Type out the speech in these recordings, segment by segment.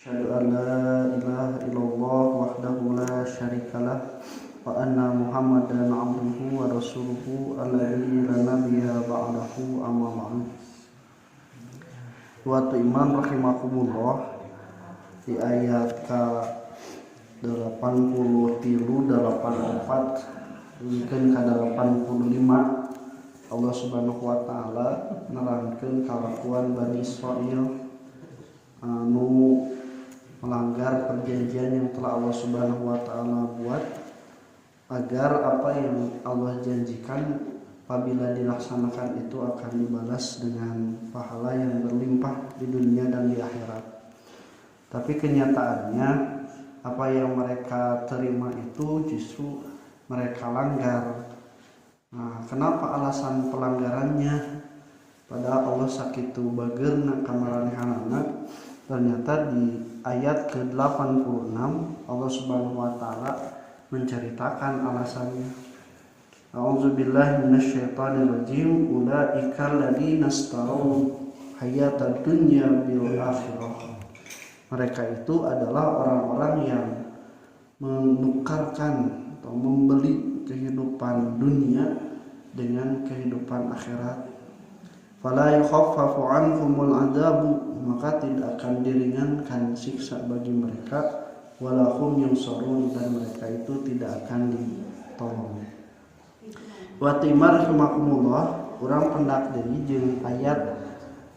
Asyhadu an la ilaha illallah wahdahu la syarikalah wa anna Muhammadan abduhu wa rasuluhu alladzi la nabiyya ba'dahu amma ba'du. Suatu iman rahimakumullah, di ayat ke 83 84 mungkin ke 85 Allah Subhanahu wa taala nerangkeun kalakuan Bani Israil anu melanggar perjanjian yang telah Allah Subhanahu wa taala buat, agar apa yang Allah janjikan apabila dilaksanakan itu akan dibalas dengan pahala yang berlimpah di dunia dan di akhirat. Tapi kenyataannya apa yang mereka terima itu justru mereka langgar. Nah, kenapa alasan pelanggarannya? Padahal Allah sakitu bageurna kamaranehanana. Ternyata di ayat ke-86 Allah Subhanahu wa taala menceritakan alasannya. A'udzubillahi minasyaitonirrajim. Ulaikal ladzina istarau hayatad dunya bil akhirah. Mereka itu adalah orang-orang yang menukarkan atau membeli kehidupan dunia dengan kehidupan akhirat. Fala yukhaffafu anhumul adzabu, maka tidak akan diringankan siksa bagi mereka, walahum yunsarun, dan mereka itu tidak akan ditolong. Wa timar rahimakumullah, urang pendak deui jeung ayat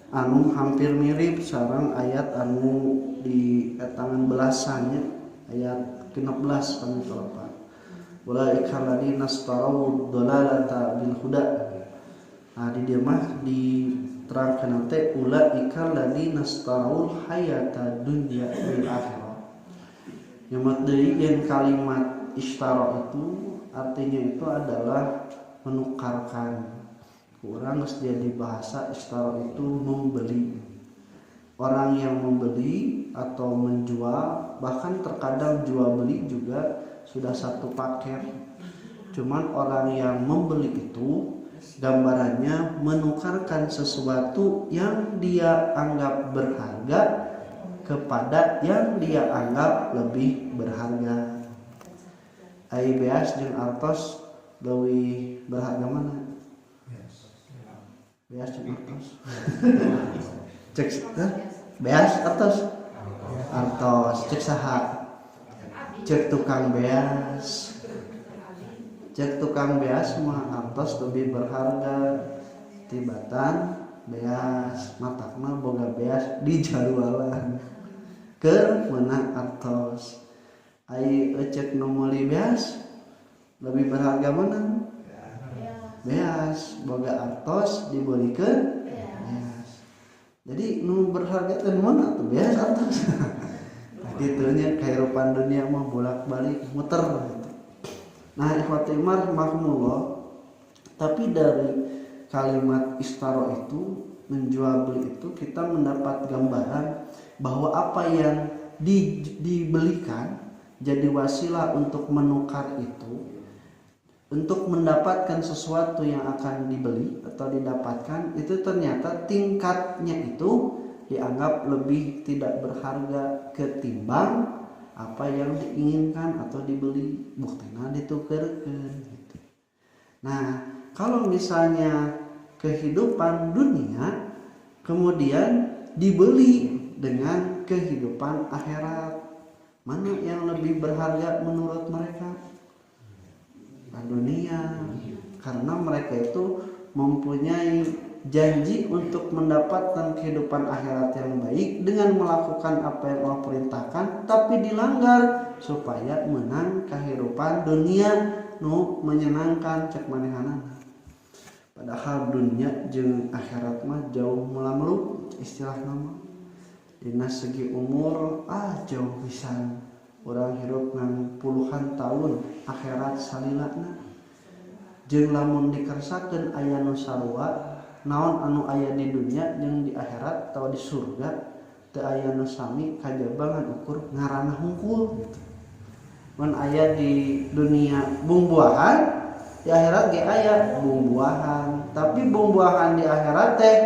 anu hampir mirip sareng ayat anu di tangan belasannya, ayat ke-16 panu kalapan. Ulaika alladziina istarau dhalalata bil huda. Nah, di dia mah diterangkan teh ulaika alladzina istarau hayata dunya bil akhirah. Nyamat deui yang kalimat istara itu artinya itu adalah menukarkan. Urang geus jadi bahasa istara itu membeli. Orang yang membeli atau menjual, bahkan terkadang jual beli juga sudah satu paket. Cuman orang yang membeli itu gambarannya menukarkan sesuatu yang dia anggap berharga kepada yang dia anggap lebih berharga. Ai beas jeung artos leuwih berharga mana? Beas jeung artos. Cek beas artos. Artos cek saha? Cek tukang beas. Cek tukang beas mah artos lebih berharga tibatan beas, matakna boga beas dijalualan keur meunang artos. Ai cek nu meuli beas lebih berharga mana? Beas, boga artos dibelikeun beas. Jadi nu berharga teh mana tuh beas artos. Kitu nya kehidupan dunia mah bolak-balik muter. Nah, ikhwati iman rahimakumullah, tapi dari kalimat istaro itu, menjual beli itu, kita mendapat gambaran bahwa apa yang dibelikan jadi wasilah untuk menukar itu, untuk mendapatkan sesuatu yang akan dibeli atau didapatkan, itu ternyata tingkatnya itu dianggap lebih tidak berharga ketimbang apa yang diinginkan atau dibeli, buktinya ditukerkeun gitu. Nah, kalau misalnya kehidupan dunia kemudian dibeli dengan kehidupan akhirat, mana yang lebih berharga menurut mereka? Dunia, karena mereka itu mempunyai janji untuk mendapatkan kehidupan akhirat yang baik dengan melakukan apa yang Allah perintahkan, tapi dilanggar supaya menang kehidupan dunia nu menyenangkan cek manehanana. Padahal dunia jeung akhirat mah jauh mulameluk istilah nama. Dina segi umur jauh pisan. Urang hirup ngan puluhan tahun, akhirat salilana. Jeung lamun dikersakeun aya nu sarua naon anu aya di dunia jeung di akhirat atau di surga teu aya nu sami kajabangan ukur ngaranna hungkul gitu. Mun aya di dunia buah-buahan, di akhirat ge aya buah-buahan, tapi buah-buahan di akhirat teh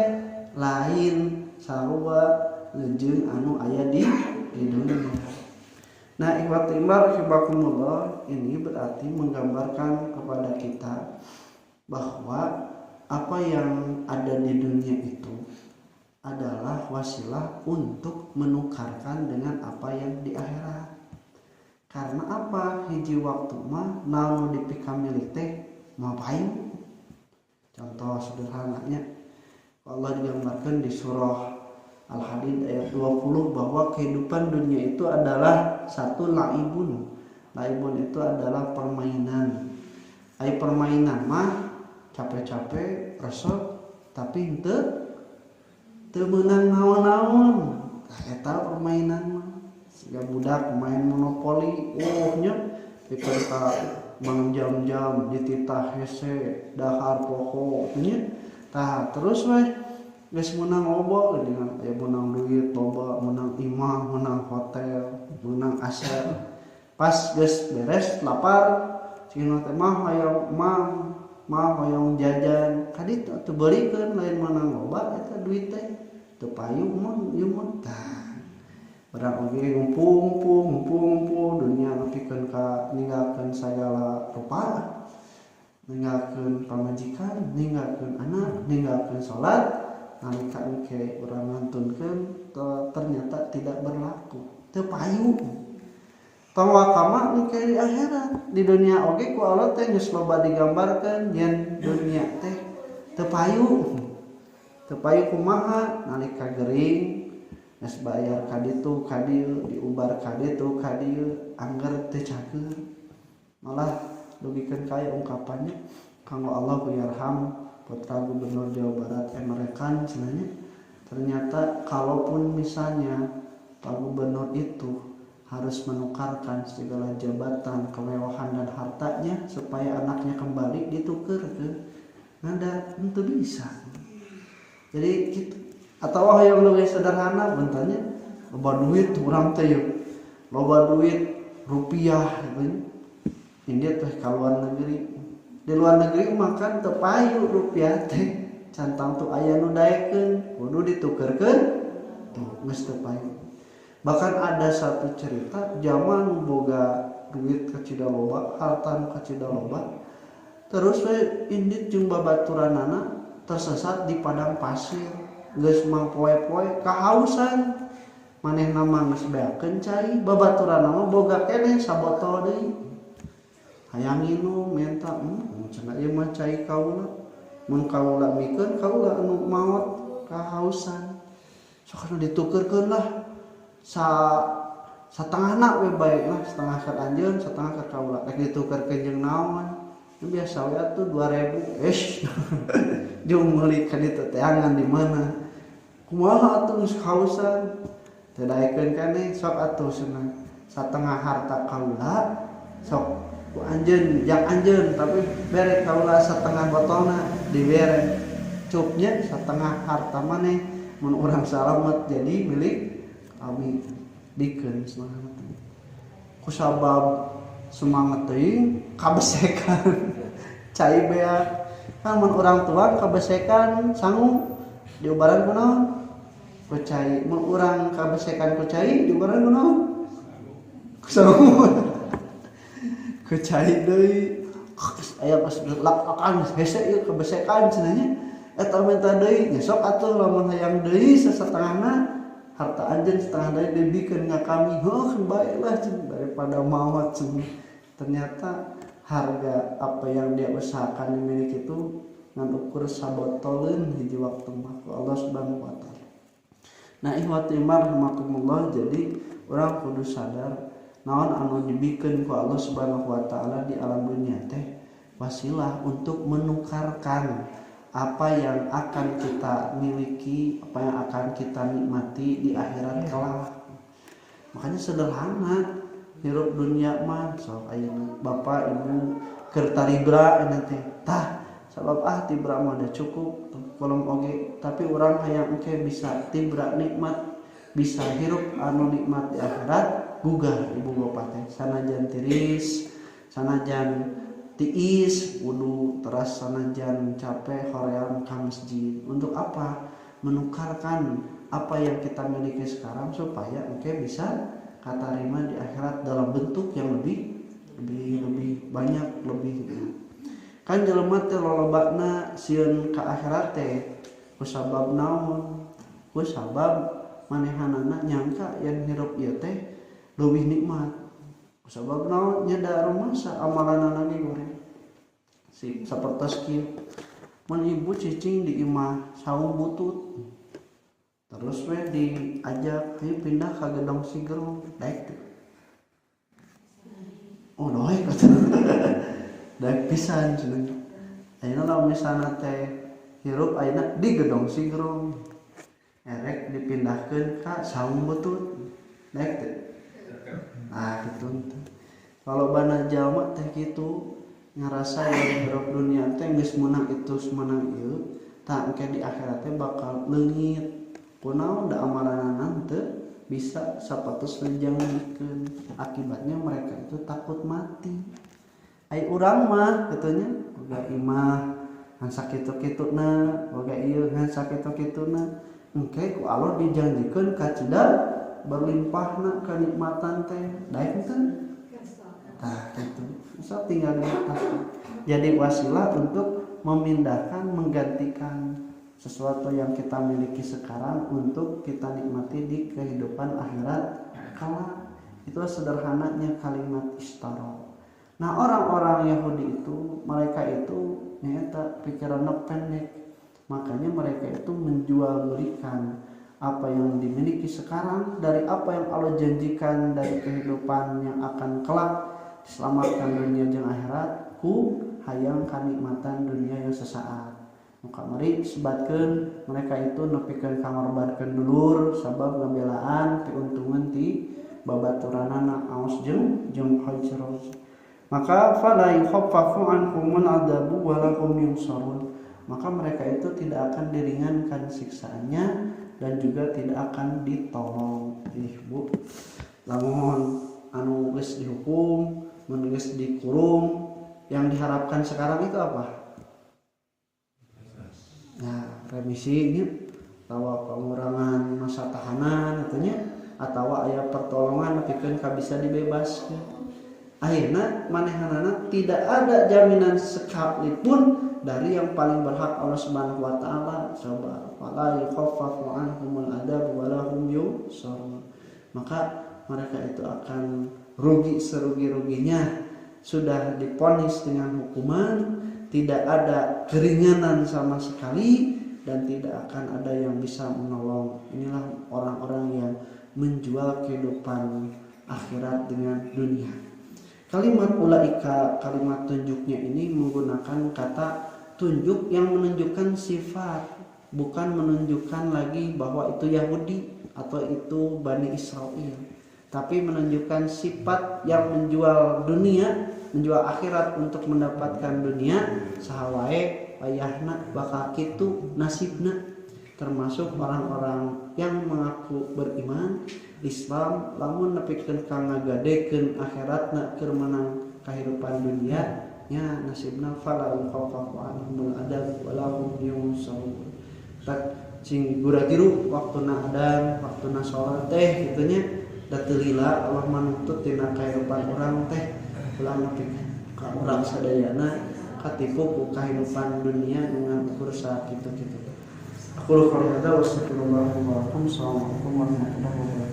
lain sarua jeung anu aya di ikhwati iman rahimakumullah, ini berarti menggambarkan kepada kita bahwa apa yang ada di dunia itu adalah wasilah untuk menukarkan dengan apa yang di akhirat. Karena apa? Hiji waktu mah naon dipika milik teh mapain. Contoh sederhananya Allah digambarkan di surah Al-Hadid ayat 20 bahwa kehidupan dunia itu adalah satu laibun. Laibun itu adalah permainan. Ai permainan mah capek-capek resep tapi teu meunang naon-naon. Eta permainan mah. Siga budak main monopoli, nya dikeun ka bang jam-jam dititah hese dahar pokok nya. Tah terus we geus menang loba dengan aya menang duit loba, menang imah, menang hotel, menang aset. Pas geus beres lapar cina teh mah hayang hoyong jajan kaditu atuh beulikeun lain menang loba eta duit teh teu payu mun ieu mah tah barang oge ngumpul dunia nepikeun ka ninggalkeun sagala rupa, ninggalkeun pamajikan, ninggalkeun anak, ninggalkeun salat, nalika engke urang ngantunkeun ternyata tidak berlaku teu payu. Tong wakama engke di akhirat, di dunia oge ku Allah teh geus loba digambarkeun yen dunia teh teu payu. Teu payu kumaha nalika gering geus bayar ka ditu ka dieu, diubar ka ditu ka dieu, angger teu cager. Malah dugikeun kaya ungkapannya kanggo Allah yarham putra gubernur Jawa Barat Emerekan cenanya. Ternyata kalaupun misalnya Pak Gubernur itu harus menukarkan segala jabatan, kemewahan dan hartanya supaya anaknya kembali ditukerkeun, ngada henteu bisa. Jadi gitu. Atau yang lebih sederhana bentarnya loba duit urang teh loba duit rupiah gitu. Ini teh ka luar negeri. Di luar negeri makan teu payu rupiah teh. Cantang tu aya nu daekeun, kudu ditukerkeun. Tuh geus teu payu. Bahkan ada satu cerita zaman boga duit kecida loba, harta nu kecida loba. Terus we indit jeung babaturanana tersesat di padang pasir. Geus mang poe-poe kahausan. Manehna mah geus beakeun cai, babaturanna mah boga keneh sabotol deui. Hayang minum menta, cenah ieu mah cai kaula. Mun kaula mikeun kaula anu maot kahausan. Sok ditukeurkeun lah. Satengahna we bae lah, setengah ka anjeun, setengah ka kaula. Rek ditukeurkeun jeung naon? Biasa we atuh 2000. Jeung meuli ka ditu teh angan di mana? Kumaha atuh geus kausan? Teu daekeun keneh sok atuh cenah. Satengah harta kaula sok ku anjeun, jak anjeun tapi bere kaula satengah botolna dibere. Cupnya satengah harta maneh mun urang salamet jadi milik kami dikeun semangat. Kusabab semangat teuing kabesekan cai beak kan mun urang tua kabesekan sangu diobaran kunaon ku cai, mun urang kabesekan ku cai diobaran kunaon ku sangu ku cai deui aya pas lapakan hese ieu kabesekan cenanya eta minta deui nya sok atuh lamun hayang deui sasetengahna harta anjeun setengah dari dibikeun ka kami. Baiklah daripada maut. Ternyata harga apa yang dia usahakan dimiliki itu ngan ukur sabotoleun hiji waktu mah ku Allah Subhanahu wa taala. Nah, ikhwati rahimakumullah, jadi urang kudu sadar naon anu dibikeun ku Allah Subhanahu wa taala di alam dunia teh wasilah untuk menukarkan apa yang akan kita miliki, apa yang akan kita nikmati di akhirat kelak. Makanya sederhana hirup dunia mah sok ayeuna bapak ibu keur taribra nanti tah sabab tibra mah udah cukup kolom oge, tapi urang hayang engke bisa tibra nikmat, bisa hirup anu nikmat di akhirat gugah ibu bapak teh sanajan tiris, sanajan tiis wudu teras sanajan capek hoream ka masjid. Untuk apa? Menukarkan apa yang kita miliki sekarang supaya engke bisa katarima di akhirat dalam bentuk yang lebih banyak lebih. Kan jelema teh lolobana sieun ka akhirat teh kusabab naon? Kusabab manehanana nyangka yang hirup ieu teh leuwih nikmat. Kusabab naon? Nyada rumasa amalanana ge goreng. Si sapertos kieu. Mun ibu cicing di imah saung butut. Terus we diajak hayu pindah ka gedong sigrong daek teh. Oh doy kata. Daek pisan cenah. Ayeuna lamun misalna teh hirup ayeuna di gedong sigrong. Erek dipindahkeun ka saung butut. Daek teh. Ah kitu. Kalau bana jalma teh kitu ngerasa yang hirup dunia teh geus meunang itu semenang ieu, tah engke di akhirat teh bakal leungit. Kunaon da amalanana teu bisa sapatos lejangnikeun. Akibatnya mereka itu takut mati. Ai urang mah katanya boga imah ngan sakitu-kituna, boga ieu ngan sakitu-kituna. Engke ku Allah dijanjikeun ka cidar berlimpahna kenikmatan teh. Daek teh. Tah kitu. Bisa tinggal di atas. Jadi wasilah untuk memindahkan, menggantikan sesuatu yang kita miliki sekarang untuk kita nikmati di kehidupan akhirat kelak. Itu sederhananya kalimat istara. Nah orang-orang Yahudi itu, mereka itu nyata pikirannya pendek. Makanya mereka itu menjual belikan apa yang dimiliki sekarang dari apa yang Allah janjikan dari kehidupan yang akan kelak, diselamatkan dunia jeung akhirat ku hayang kanikmatan dunia yang sesaat. Maka mari sebatkeun mereka itu nepikeun kamorbankeun dulur sabab ngabelaan piuntungan ti babaturanana aos jeung hajros. Maka fala yukhaffafu anhumul adabu wa lahum yunsarun. Maka mereka itu tidak akan diringankan siksaannya dan juga tidak akan ditolong. Bu, lamun anu geus dihukum, mun geus dikurung, yang diharapkan sekarang itu apa? Nah, remisi nya atawa pengurangan masa tahanan atunya atawa aya pertolongan nepikeun ka bisa dibebaskeun. Akhirna manehanana tidak ada jaminan sekalipun dari yang paling berhak Allah Subhanahu wa taala. Coba wala yukhaffafu anhumul adab wa lahum yunsarun. Maka mereka itu akan rugi serugi-ruginya, sudah diponis dengan hukuman, tidak ada keringanan sama sekali dan tidak akan ada yang bisa menolong. Inilah orang-orang yang menjual kehidupan akhirat dengan dunia. Kalimat ulaika, kalimat tunjuknya ini menggunakan kata tunjuk yang menunjukkan sifat, bukan menunjukkan lagi bahwa itu Yahudi atau itu Bani Israel, tapi menunjukkan sifat yang menjual dunia, menjual akhirat untuk mendapatkan dunia. Sahawae wayahna bakal kitu nasibna, termasuk orang-orang yang mengaku beriman Islam lamun nepikeun ka ngagadekeun akhiratna keur menang kehidupan dunia nya nasibna fala yukhaffafu anhumul adab wa lahum yunsarun. Tak cing gura-giru waktuna adzan, waktuna salat teh kitu nya da teu lila Allah manuntut tina kehidupan urang teh ulah nepikeun ka urang sadayana katipu ku kehidupan dunia dengan ukur sakitu-kitu. Aku qoul hada wa astaghfirullah wa lakum. Assalamualaikum warahmatullahi wabarakatuh.